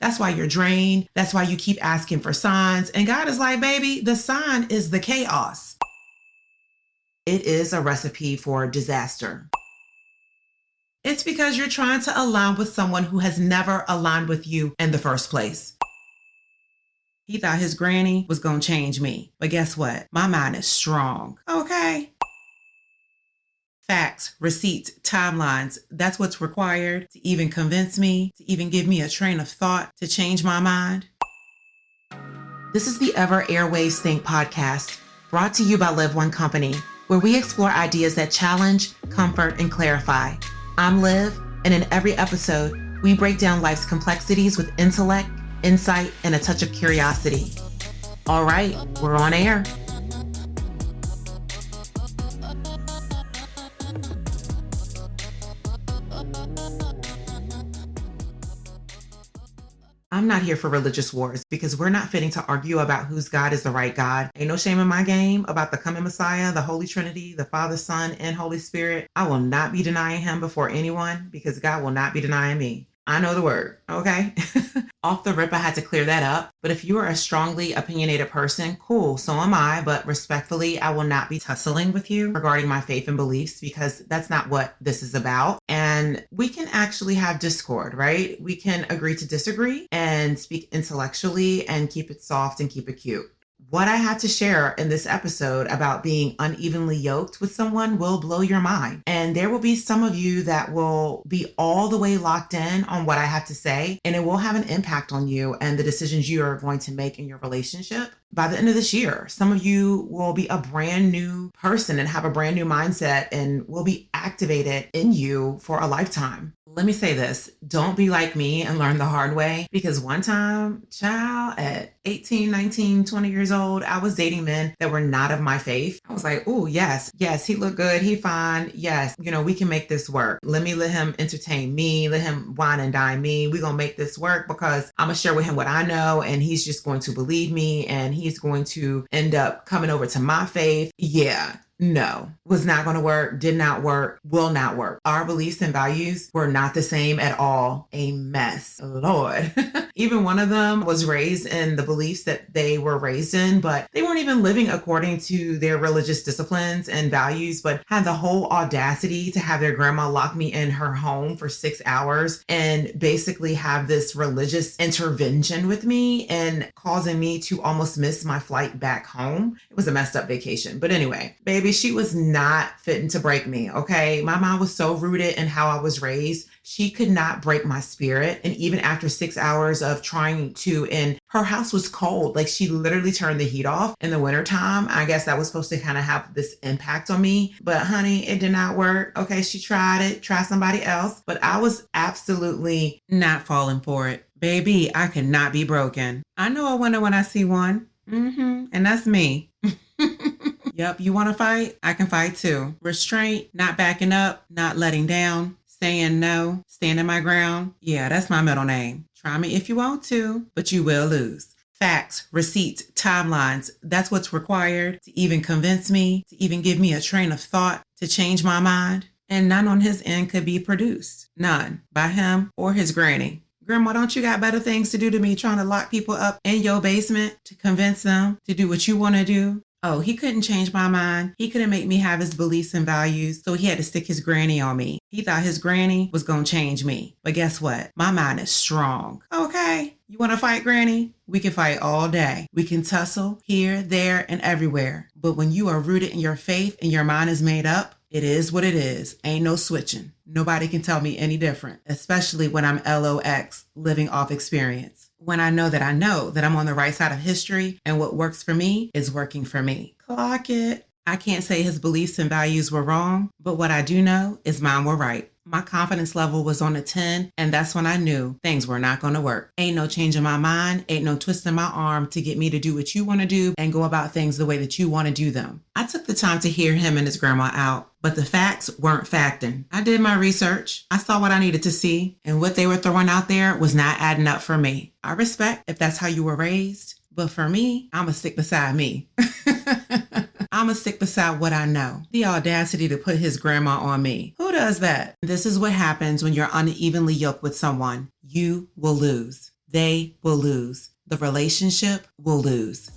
That's why you're drained. That's why you keep asking for signs. And God is like, baby, the sign is the chaos. It is a recipe for disaster. It's because you're trying to align with someone who has never aligned with you in the first place. He thought his granny was going to change me. But guess what? My mind is strong. Okay. Facts, receipts, timelines. That's what's required to even convince me, to even give me a train of thought, to change my mind. This is the Ever Airwaves Think podcast, brought to you by Live One Company, where we explore ideas that challenge, comfort, and clarify. I'm Liv, and in every episode, we break down life's complexities with intellect, insight, and a touch of curiosity. All right, we're on air. I'm not here for religious wars because we're not fitting to argue about whose God is the right God. Ain't no shame in my game about the coming Messiah, the Holy Trinity, the Father, Son, and Holy Spirit. I will not be denying him before anyone because God will not be denying me. I know the word, okay? Off the rip, I had to clear that up. But if you are a strongly opinionated person, cool, so am I. But respectfully, I will not be tussling with you regarding my faith and beliefs because that's not what this is about. And we can actually have discord, right? We can agree to disagree and speak intellectually and keep it soft and keep it cute. What I had to share in this episode about being unevenly yoked with someone will blow your mind. And there will be some of you that will be all the way locked in on what I have to say, and it will have an impact on you and the decisions you are going to make in your relationship. By the end of this year, some of you will be a brand new person and have a brand new mindset and will be activated in you for a lifetime. Let me say this, don't be like me and learn the hard way, because one time, child, at 18, 19, 20 years old, I was dating men that were not of my faith. I was like, oh, yes, he looked good, he fine, yes, we can make this work. Let him entertain me, let him wine and dine me. We're going to make this work because I'm going to share with him what I know, and he's just going to believe me, and he's going to end up coming over to my faith. Yeah. No, was not going to work, did not work, will not work. Our beliefs and values were not the same at all. A mess. Lord. Even one of them was raised in the beliefs that they were raised in, but they weren't even living according to their religious disciplines and values, but had the whole audacity to have their grandma lock me in her home for 6 hours and basically have this religious intervention with me and causing me to almost miss my flight back home. It was a messed up vacation. But anyway, baby, she was not fitting to break me, okay? My mom was so rooted in how I was raised. She could not break my spirit. And even after 6 hours of trying to, and her house was cold, like she literally turned the heat off in the wintertime. I guess that was supposed to kind of have this impact on me. But honey, it did not work. Okay, she tried it, try somebody else. But I was absolutely not falling for it. Baby, I could not be broken. I know a winner when I see one. And that's me. Yep, you want to fight? I can fight too. Restraint, not backing up, not letting down, saying no, standing my ground. Yeah, that's my middle name. Try me if you want to, but you will lose. Facts, receipts, timelines. That's what's required to even convince me, to even give me a train of thought, to change my mind. And none on his end could be produced. None. By him or his granny. Grandma, don't you got better things to do to me trying to lock people up in your basement to convince them to do what you want to do? Oh, he couldn't change my mind. He couldn't make me have his beliefs and values, so he had to stick his granny on me. He thought his granny was going to change me. But guess what? My mind is strong. Okay, you want to fight, granny? We can fight all day. We can tussle here, there, and everywhere. But when you are rooted in your faith and your mind is made up, it is what it is. Ain't no switching. Nobody can tell me any different, especially when I'm LOX, living off experience. When I know that I'm on the right side of history and what works for me is working for me. Clock it. I can't say his beliefs and values were wrong, but what I do know is mine were right. My confidence level was on a 10, and that's when I knew things were not going to work. Ain't no changing my mind, ain't no twisting my arm to get me to do what you want to do and go about things the way that you want to do them. I took the time to hear him and his grandma out, but the facts weren't facting. I did my research. I saw what I needed to see, and what they were throwing out there was not adding up for me. I respect if that's how you were raised, but for me, I'ma stick beside me. I'ma stick beside what I know. The audacity to put his grandma on me. Who does that? This is what happens when you're unevenly yoked with someone. You will lose. they will lose. The relationship will lose.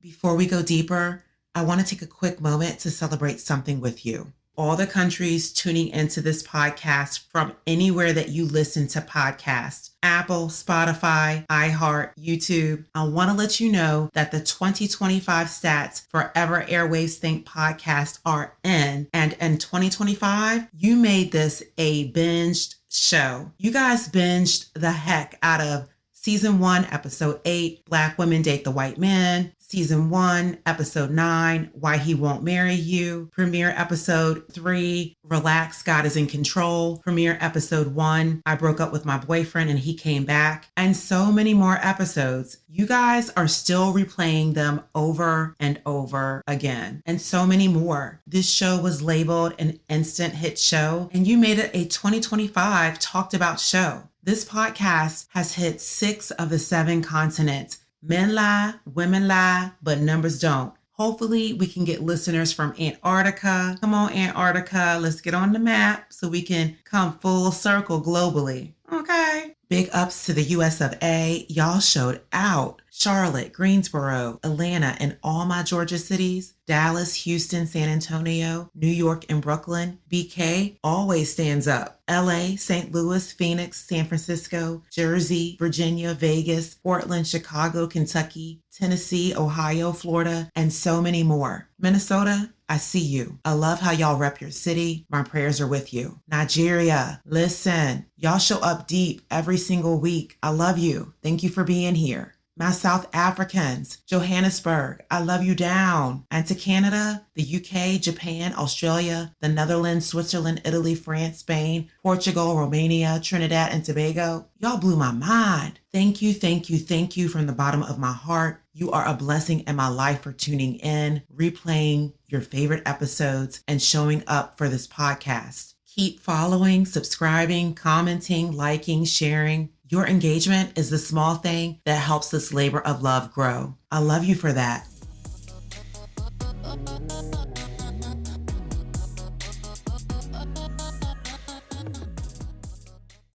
Before we go deeper, I want to take a quick moment to celebrate something with you. All the countries tuning into this podcast from anywhere that you listen to podcasts, Apple, Spotify, iHeart, YouTube. I want to let you know that the 2025 stats for Ever Airwaves Think podcast are in. And in 2025, you made this a binged show. You guys binged the heck out of Season 1, Episode 8, Black Women Date the White Man. Season 1, Episode 9, Why He Won't Marry You. Premiere Episode 3, Relax, God is in Control. Premiere Episode 1, I Broke Up with My Boyfriend and He Came Back. And so many more episodes. You guys are still replaying them over and over again. And so many more. This show was labeled an instant hit show, and you made it a 2025 talked about show. This podcast has hit 6 of the 7 continents. Men lie, women lie, but numbers don't. Hopefully we can get listeners from Antarctica. Come on, Antarctica, let's get on the map so we can come full circle globally. Okay. Big ups to the US of A. Y'all showed out. Charlotte, Greensboro, Atlanta, and all my Georgia cities, Dallas, Houston, San Antonio, New York, and Brooklyn. BK always stands up. LA, St. Louis, Phoenix, San Francisco, Jersey, Virginia, Vegas, Portland, Chicago, Kentucky, Tennessee, Ohio, Florida, and so many more. Minnesota, I see you. I love how y'all rep your city. My prayers are with you. Nigeria, listen, y'all show up deep every single week. I love you. Thank you for being here. My South Africans, Johannesburg, I love you down. And to Canada, the UK, Japan, Australia, the Netherlands, Switzerland, Italy, France, Spain, Portugal, Romania, Trinidad, and Tobago. Y'all blew my mind. Thank you, thank you, thank you from the bottom of my heart. You are a blessing in my life for tuning in, replaying your favorite episodes, and showing up for this podcast. Keep following, subscribing, commenting, liking, sharing. Your engagement is the small thing that helps this labor of love grow. I love you for that.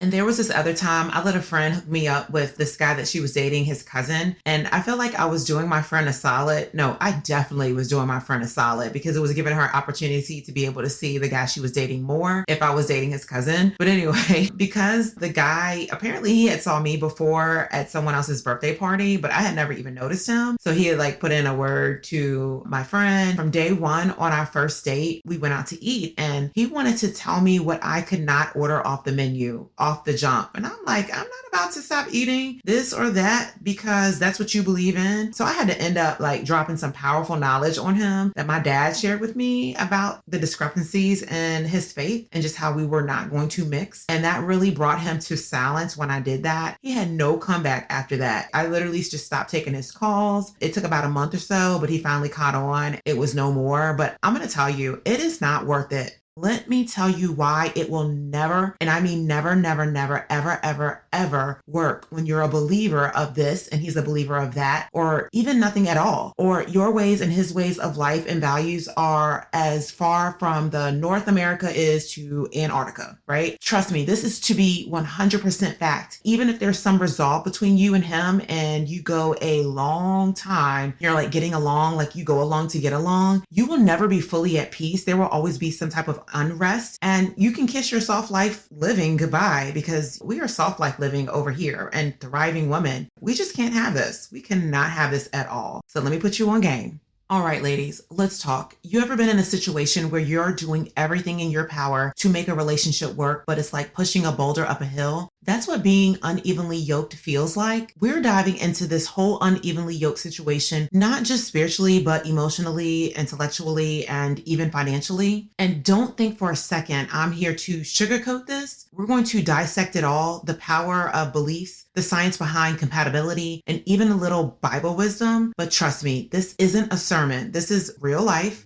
And there was this other time I let a friend hook me up with this guy that she was dating, his cousin. And I felt like I was doing my friend a solid. No, I definitely was doing my friend a solid because it was giving her an opportunity to be able to see the guy she was dating more if I was dating his cousin. But anyway, because the guy, apparently he had saw me before at someone else's birthday party, but I had never even noticed him. So he had like put in a word to my friend. From day one on our first date, we went out to eat and he wanted to tell me what I could not order off the menu, off the jump. And I'm like, I'm not about to stop eating this or that because that's what you believe in. So I had to end up like dropping some powerful knowledge on him that my dad shared with me about the discrepancies in his faith and just how we were not going to mix. And that really brought him to silence when I did that. He had no comeback after that. I literally just stopped taking his calls. It took about a month or so, but he finally caught on. It was no more. But I'm going to tell you, it is not worth it. Let me tell you why it will never, and I mean never, never, never, ever, ever, ever work when you're a believer of this and he's a believer of that, or even nothing at all, or your ways and his ways of life and values are as far from the North America is to Antarctica, right? Trust me, this is to be 100% fact. Even if there's some resolve between you and him and you go a long time, you're like getting along, like you go along to get along, you will never be fully at peace. There will always be some type of unrest, and you can kiss your soft life living goodbye because we are soft life living over here and thriving women. We just can't have this. We cannot have this at all. So let me put you on game. All right, ladies, let's talk. You ever been in a situation where you're doing everything in your power to make a relationship work, but it's like pushing a boulder up a hill? That's what being unevenly yoked feels like. We're diving into this whole unevenly yoked situation, not just spiritually, but emotionally, intellectually, and even financially. And don't think for a second I'm here to sugarcoat this. We're going to dissect it all, the power of beliefs, the science behind compatibility, and even a little Bible wisdom. But trust me, this isn't a sermon. This is real life.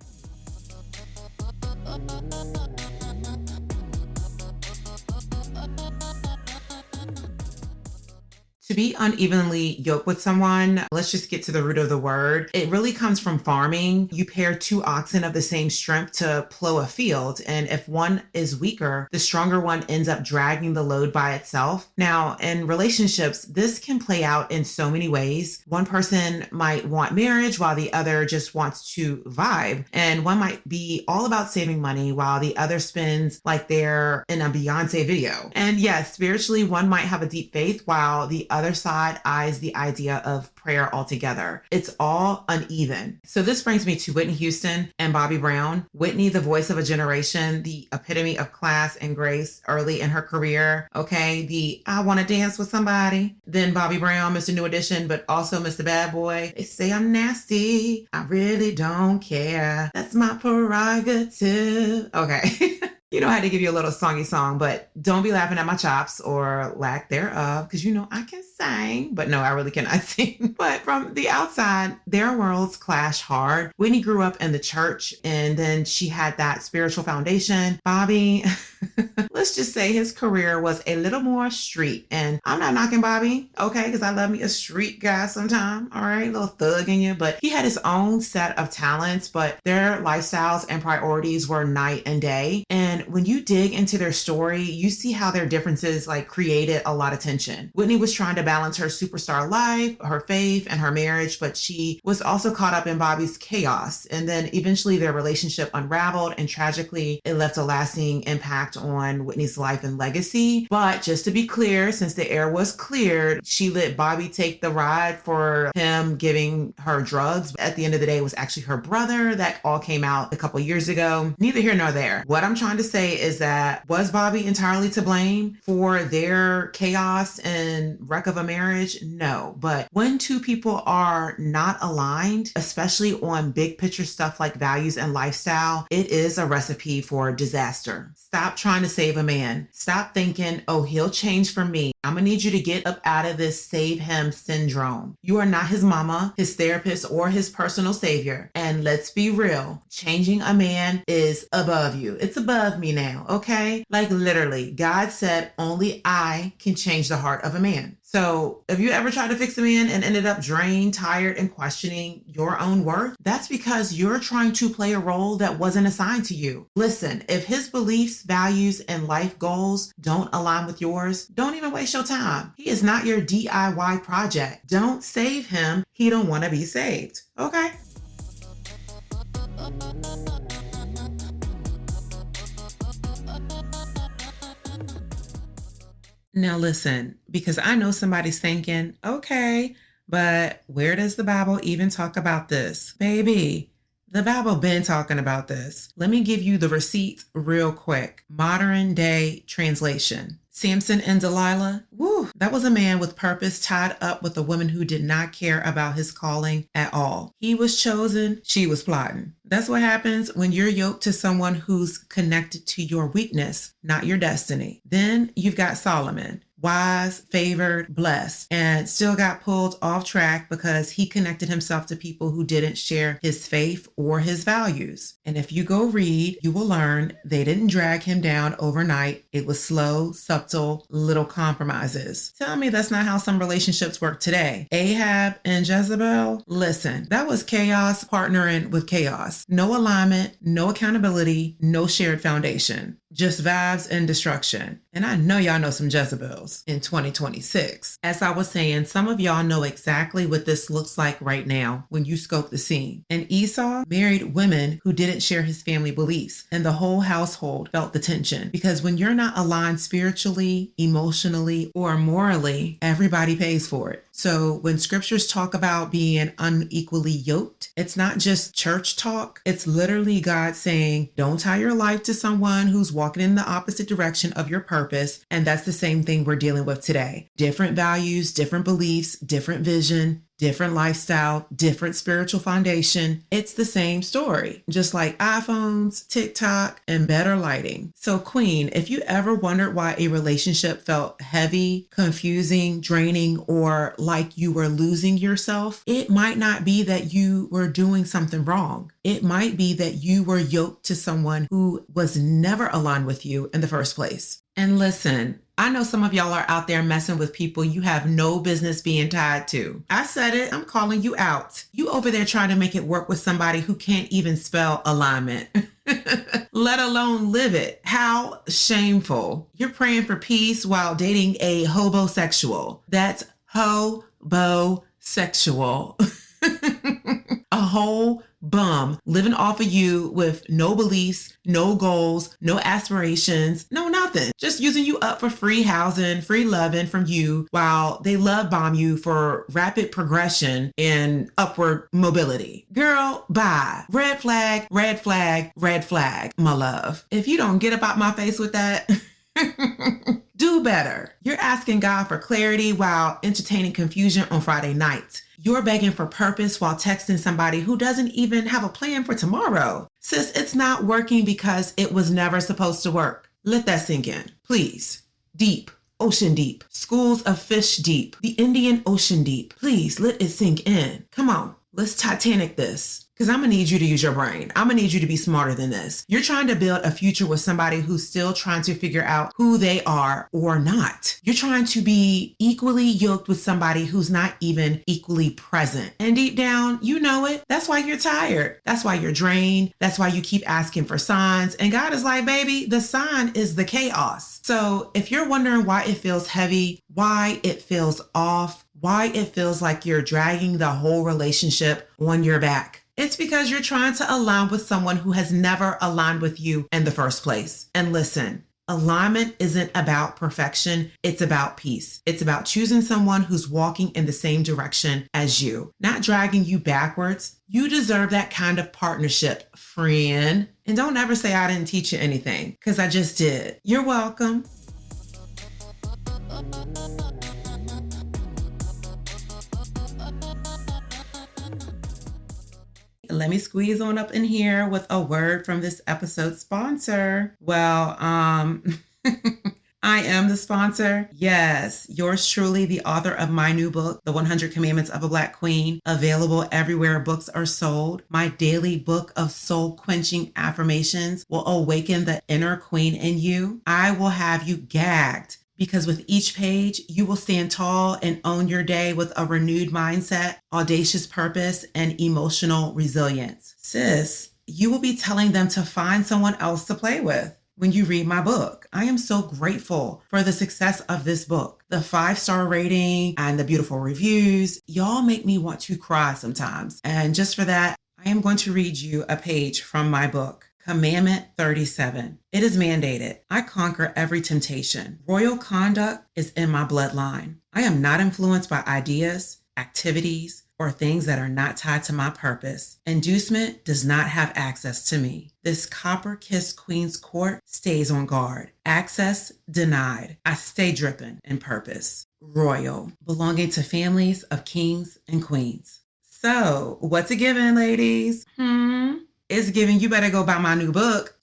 To be unevenly yoked with someone, let's just get to the root of the word. It really comes from farming. You pair two oxen of the same strength to plow a field, and if one is weaker, the stronger one ends up dragging the load by itself. Now, in relationships, this can play out in so many ways. One person might want marriage while the other just wants to vibe, and one might be all about saving money while the other spends like they're in a Beyonce video. And yes, spiritually, one might have a deep faith while the other side eyes the idea of prayer altogether. It's all uneven. So this brings me to Whitney Houston and Bobby Brown. Whitney, the voice of a generation, the epitome of class and grace early in her career. Okay, the I want to dance with somebody. Then Bobby Brown, Mr. New Edition, but also Mr. Bad Boy. They say I'm nasty. I really don't care. That's my prerogative. Okay. You know, I had to give you a little songy song, but don't be laughing at my chops or lack thereof, because you know I can sing, but no, I really cannot sing. But from the outside, their worlds clash hard. Whitney grew up in the church, and then she had that spiritual foundation. Bobby, let's just say his career was a little more street, and I'm not knocking Bobby, okay, because I love me a street guy sometime, all right, a little thug in you, but he had his own set of talents, but their lifestyles and priorities were night and day. And when you dig into their story, you see how their differences like created a lot of tension. Whitney was trying to balance her superstar life, her faith, and her marriage, but she was also caught up in Bobby's chaos. And then eventually their relationship unraveled, and tragically, it left a lasting impact on Whitney's life and legacy. But just to be clear, since the air was cleared, she let Bobby take the ride for him giving her drugs. At the end of the day, it was actually her brother. That all came out a couple years ago. Neither here nor there. What I'm trying to say is that, was Bobby entirely to blame for their chaos and wreck of a marriage? No. But when two people are not aligned, especially on big picture stuff like values and lifestyle, it is a recipe for disaster. Stop trying to save a man. Stop thinking, oh, he'll change for me. I'm gonna need you to get up out of this save him syndrome. You are not his mama, his therapist, or his personal savior. And let's be real, changing a man is above you. It's above me now, okay? Like literally, God said only I can change the heart of a man. So if you ever tried to fix a man and ended up drained, tired, and questioning your own worth, that's because you're trying to play a role that wasn't assigned to you. Listen, if his beliefs, values, and life goals don't align with yours, don't even waste your time. He is not your DIY project. Don't save him. He don't want to be saved. Okay? Now listen, because I know somebody's thinking, okay, but where does the Bible even talk about this? Baby, the Bible been talking about this. Let me give you the receipts real quick. Modern day translation. Samson and Delilah, woo, that was a man with purpose tied up with a woman who did not care about his calling at all. He was chosen, she was plotting. That's what happens when you're yoked to someone who's connected to your weakness, not your destiny. Then you've got Solomon, wise, favored, blessed, and still got pulled off track because he connected himself to people who didn't share his faith or his values. And if you go read, you will learn they didn't drag him down overnight. It was slow, subtle, little compromises. Tell me that's not how some relationships work today. Ahab and Jezebel, listen, that was chaos partnering with chaos. No alignment, no accountability, no shared foundation. Just vibes and destruction. And I know y'all know some Jezebels in 2026. As I was saying, some of y'all know exactly what this looks like right now when you scope the scene. And Esau married women who didn't share his family beliefs, and the whole household felt the tension. Because when you're not aligned spiritually, emotionally, or morally, everybody pays for it. So when scriptures talk about being unequally yoked, it's not just church talk. It's literally God saying, don't tie your life to someone who's walking in the opposite direction of your purpose. And that's the same thing we're dealing with today. Different values, different beliefs, different vision, different lifestyle, different spiritual foundation. It's the same story, just like iPhones, TikTok, and better lighting. So Queen, if you ever wondered why a relationship felt heavy, confusing, draining, or like you were losing yourself, it might not be that you were doing something wrong. It might be that you were yoked to someone who was never aligned with you in the first place. And listen, I know some of y'all are out there messing with people you have no business being tied to. I said it, I'm calling you out. You over there trying to make it work with somebody who can't even spell alignment. Let alone live it. How shameful. You're praying for peace while dating a hobosexual. That's hobosexual. A whole bum living off of you with no beliefs, no goals, no aspirations, no nothing. Just using you up for free housing, free loving from you while they love bomb you for rapid progression and upward mobility. Girl, bye. Red flag, red flag, red flag, my love. If you don't get up out my face with that, do better. You're asking God for clarity while entertaining confusion on Friday nights. You're begging for purpose while texting somebody who doesn't even have a plan for tomorrow. Sis, it's not working because it was never supposed to work. Let that sink in, please. Deep, ocean deep, schools of fish deep, the Indian Ocean deep. Please let it sink in. Come on, let's Titanic this. Because I'm going to need you to use your brain. I'm going to need you to be smarter than this. You're trying to build a future with somebody who's still trying to figure out who they are or not. You're trying to be equally yoked with somebody who's not even equally present. And deep down, you know it. That's why you're tired. That's why you're drained. That's why you keep asking for signs. And God is like, baby, the sign is the chaos. So if you're wondering why it feels heavy, why it feels off, why it feels like you're dragging the whole relationship on your back, it's because you're trying to align with someone who has never aligned with you in the first place. And listen, alignment isn't about perfection. It's about peace. It's about choosing someone who's walking in the same direction as you, not dragging you backwards. You deserve that kind of partnership, friend. And don't ever say I didn't teach you anything, because I just did. You're welcome. Let me squeeze on up in here with a word from this episode's sponsor. Well, I am the sponsor. Yes, yours truly, the author of my new book, The 100 Commandments of a Black Queen, available everywhere books are sold. My daily book of soul-quenching affirmations will awaken the inner queen in you. I will have you gagged, because with each page, you will stand tall and own your day with a renewed mindset, audacious purpose, and emotional resilience. Sis, you will be telling them to find someone else to play with when you read my book. I am so grateful for the success of this book. The 5-star rating and the beautiful reviews, y'all make me want to cry sometimes. And just for that, I am going to read you a page from my book. Commandment 37. It is mandated. I conquer every temptation. Royal conduct is in my bloodline. I am not influenced by ideas, activities, or things that are not tied to my purpose. Inducement does not have access to me. This copper-kissed queen's court stays on guard. Access denied. I stay dripping in purpose. Royal, belonging to families of kings and queens. So, what's a given, ladies? It's given. You better go buy my new book.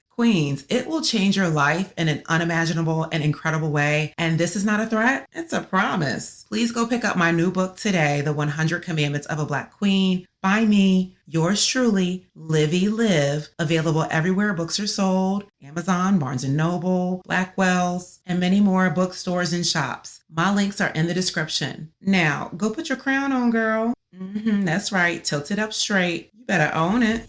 Queens, it will change your life in an unimaginable and incredible way. And this is not a threat, it's a promise. Please go pick up my new book today, The 100 Commandments of a Black Queen, by me, yours truly, Livy Live, available everywhere books are sold, Amazon, Barnes & Noble, Blackwell's, and many more bookstores and shops. My links are in the description. Now, go put your crown on, girl. That's right, tilt it up straight. You better own it.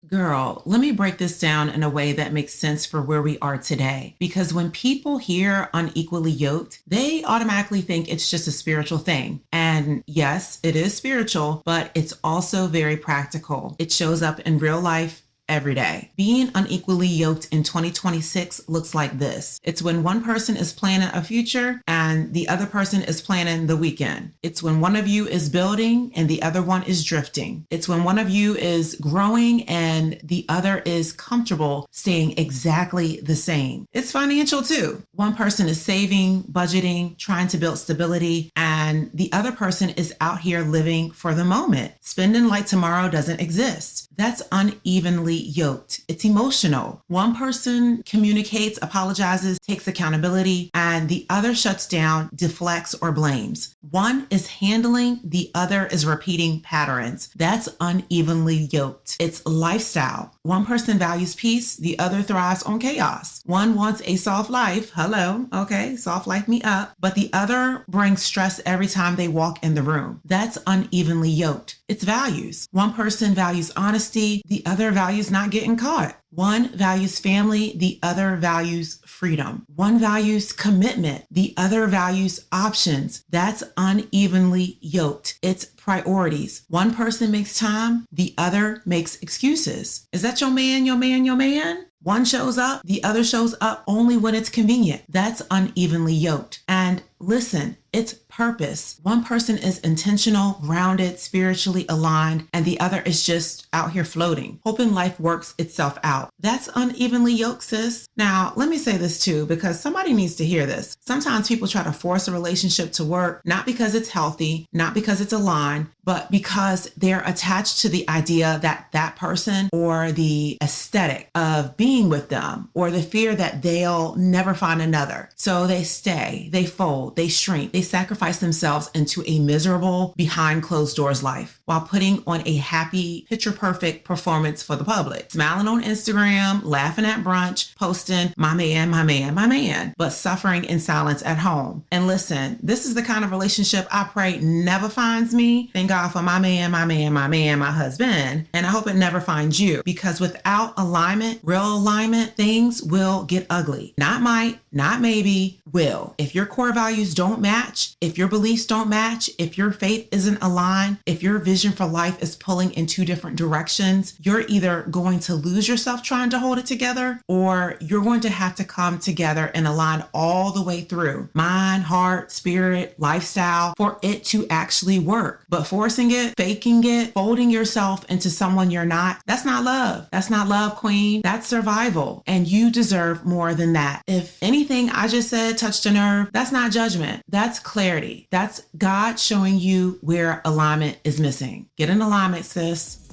Girl, let me break this down in a way that makes sense for where we are today. Because when people hear unequally yoked, they automatically think it's just a spiritual thing. And yes, it is spiritual, but it's also very practical. It shows up in real life every day. Being unequally yoked in 2026 looks like this. It's when one person is planning a future and the other person is planning the weekend. It's when one of you is building and the other one is drifting. It's when one of you is growing and the other is comfortable staying exactly the same. It's financial too. One person is saving, budgeting, trying to build stability, and and the other person is out here living for the moment, spending like tomorrow doesn't exist. That's unevenly yoked. It's emotional. One person communicates, apologizes, takes accountability, and the other shuts down, deflects, or blames. One is handling, the other is repeating patterns. That's unevenly yoked. It's lifestyle. One person values peace, the other thrives on chaos. One wants a soft life. Hello, okay, soft life me up. But the other brings stress every time they walk in the room. That's unevenly yoked. It's values. One person values honesty, the other values not getting caught. One values family, the other values freedom. One values commitment, the other values options. That's unevenly yoked. It's priorities. One person makes time, the other makes excuses. Is that your man, your man, your man? One shows up, the other shows up only when it's convenient. That's unevenly yoked. And listen, it's purpose. One person is intentional, grounded, spiritually aligned, and the other is just out here floating, hoping life works itself out. That's unevenly yoked, sis. Now, let me say this too, because somebody needs to hear this. Sometimes people try to force a relationship to work, not because it's healthy, not because it's aligned, but because they're attached to the idea that that person or the aesthetic of being with them or the fear that they'll never find another. So they stay, they fold, they shrink, they sacrifice themselves into a miserable behind closed doors life while putting on a happy, picture perfect performance for the public. Smiling on Instagram, laughing at brunch, posting my man, my man, my man, but suffering in silence at home. And listen, this is the kind of relationship I pray never finds me. Thank God for my man, my man, my man, my husband. And I hope it never finds you, because without alignment, real alignment, things will get ugly. Not might, not maybe, will. If your core values don't match, if your beliefs don't match, if your faith isn't aligned, if your vision for life is pulling in two different directions, you're either going to lose yourself trying to hold it together, or you're going to have to come together and align all the way through mind, heart, spirit, lifestyle for it to actually work. But forcing it, faking it, folding yourself into someone you're not, that's not love. That's not love, queen. That's survival. And you deserve more than that. If anything I just said touched a nerve, that's not judgment. That's clarity. That's God showing you where alignment is missing. Get in alignment, sis.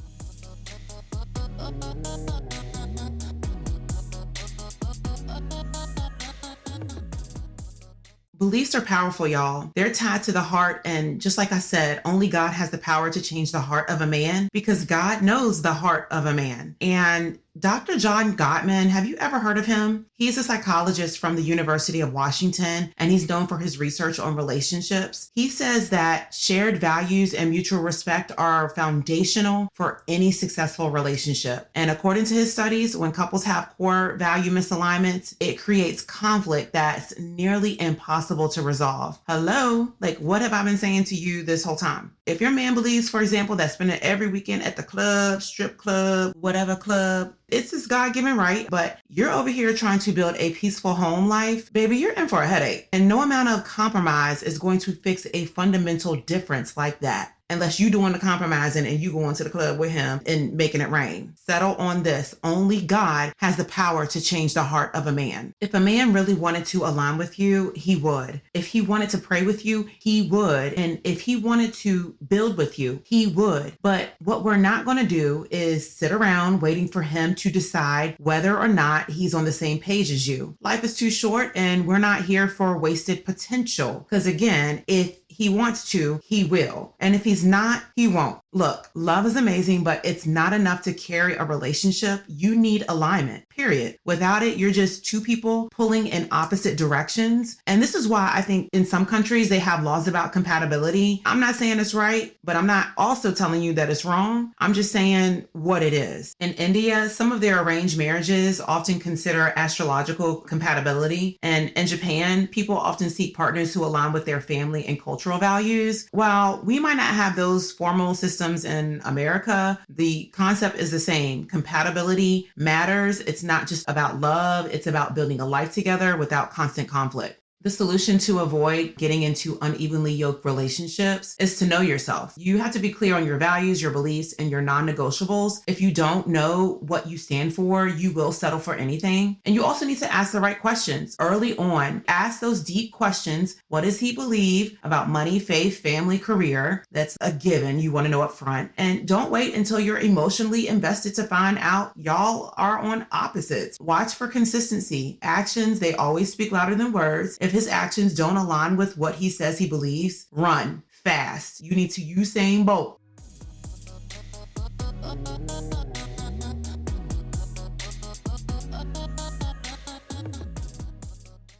Beliefs are powerful, y'all. They're tied to the heart. And just like I said, only God has the power to change the heart of a man, because God knows the heart of a man. And Dr. John Gottman, have you ever heard of him? He's a psychologist from the University of Washington, and he's known for his research on relationships. He says that shared values and mutual respect are foundational for any successful relationship. And according to his studies, when couples have core value misalignments, it creates conflict that's nearly impossible to resolve. Hello? Like, what have I been saying to you this whole time? If your man believes, for example, that spending every weekend at the club, strip club, whatever club, it's his God-given right, but you're over here trying to build a peaceful home life, baby, you're in for a headache. And no amount of compromise is going to fix a fundamental difference like that, unless you doing the compromising and you going to the club with him and making it rain. Settle on this. Only God has the power to change the heart of a man. If a man really wanted to align with you, he would. If he wanted to pray with you, he would. And if he wanted to build with you, he would. But what we're not going to do is sit around waiting for him to decide whether or not he's on the same page as you. Life is too short, and we're not here for wasted potential. Because again, if he wants to, he will. And if he's not, he won't. Look, love is amazing, but it's not enough to carry a relationship. You need alignment, period. Without it, you're just two people pulling in opposite directions. And this is why I think in some countries they have laws about compatibility. I'm not saying it's right, but I'm not also telling you that it's wrong. I'm just saying what it is. In India, some of their arranged marriages often consider astrological compatibility. And in Japan, people often seek partners who align with their family and cultural values. While we might not have those formal systems in America, the concept is the same. Compatibility matters. It's not just about love. It's about building a life together without constant conflict. The solution to avoid getting into unevenly yoked relationships is to know yourself. You have to be clear on your values, your beliefs, and your non-negotiables. If you don't know what you stand for, you will settle for anything. And you also need to ask the right questions early on. Ask those deep questions. What does he believe about money, faith, family, career? That's a given. You want to know up front. And don't wait until you're emotionally invested to find out y'all are on opposites. Watch for consistency. Actions, they always speak louder than words. If his actions don't align with what he says he believes, run fast. You need to Usain Bolt.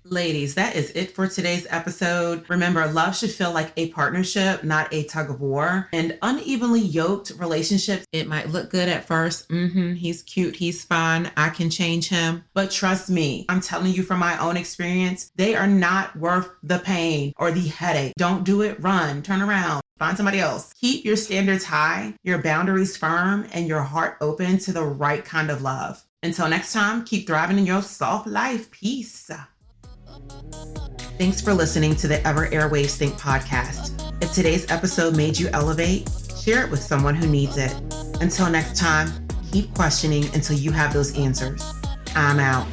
Ladies, that is it for today's episode. Remember, love should feel like a partnership, not a tug of war. And unevenly yoked relationships, it might look good at first. He's cute, he's fun, I can change him. But trust me, I'm telling you from my own experience, they are not worth the pain or the headache. Don't do it, run, turn around. Find somebody else. Keep your standards high, your boundaries firm, and your heart open to the right kind of love. Until next time, keep thriving in your soft life. Peace. Thanks for listening to the Ever Airwaves Think podcast. If today's episode made you elevate, share it with someone who needs it. Until next time, keep questioning until you have those answers. I'm out.